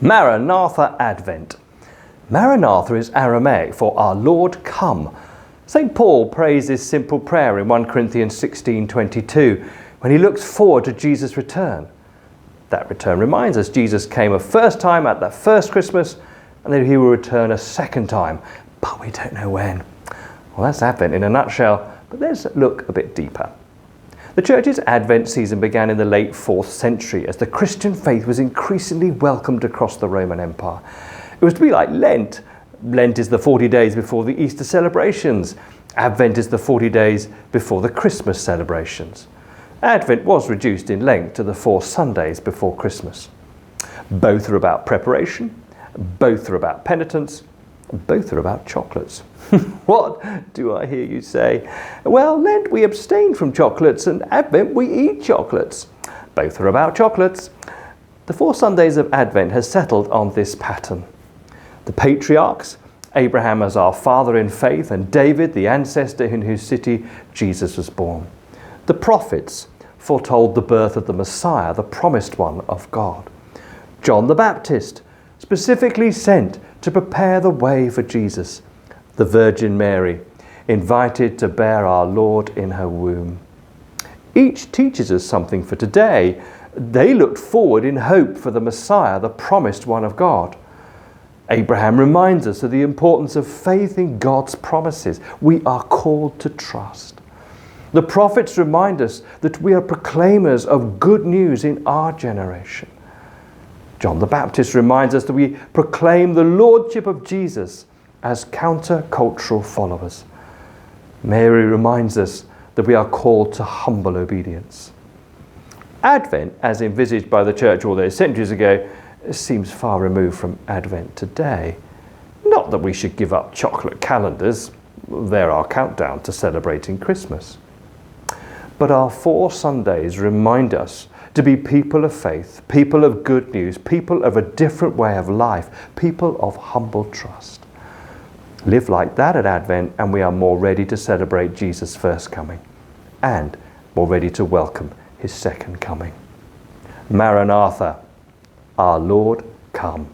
Maranatha Advent. Maranatha is Aramaic for Our Lord come. St. Paul prays this simple prayer in 1 Corinthians 16:22 when he looks forward to Jesus' return. That return reminds us Jesus came a first time at that first Christmas, and that he will return a second time, but we don't know when. Well, that's Advent in a nutshell, but let's look a bit deeper. The Church's Advent season began in the late 4th century as the Christian faith was increasingly welcomed across the Roman Empire. It was to be like Lent. Lent is the 40 days before the Easter celebrations. Advent is the 40 days before the Christmas celebrations. Advent was reduced in length to the 4 Sundays before Christmas. Both are about preparation, both are about penitence, both are about chocolates. What do I hear you say? Well, Lent we abstain from chocolates and Advent we eat chocolates. Both are about chocolates. The 4 Sundays of Advent has settled on this pattern. The patriarchs, Abraham as our father in faith and David, the ancestor in whose city Jesus was born. The prophets foretold the birth of the Messiah, the promised one of God. John the Baptist, specifically sent to prepare the way for Jesus. The Virgin Mary, invited to bear our Lord in her womb. Each teaches us something for today. They looked forward in hope for the Messiah, the promised one of God. Abraham reminds us of the importance of faith in God's promises. We are called to trust. The prophets remind us that we are proclaimers of good news in our generation. John the Baptist reminds us that we proclaim the lordship of Jesus as counter-cultural followers. Mary reminds us that we are called to humble obedience. Advent, as envisaged by the Church all those centuries ago, seems far removed from Advent today. Not that we should give up chocolate calendars, they're our countdown to celebrating Christmas. But our 4 Sundays remind us to be people of faith, people of good news, people of a different way of life, people of humble trust. Live like that at Advent and we are more ready to celebrate Jesus' first coming and more ready to welcome his second coming. Maranatha, our Lord come.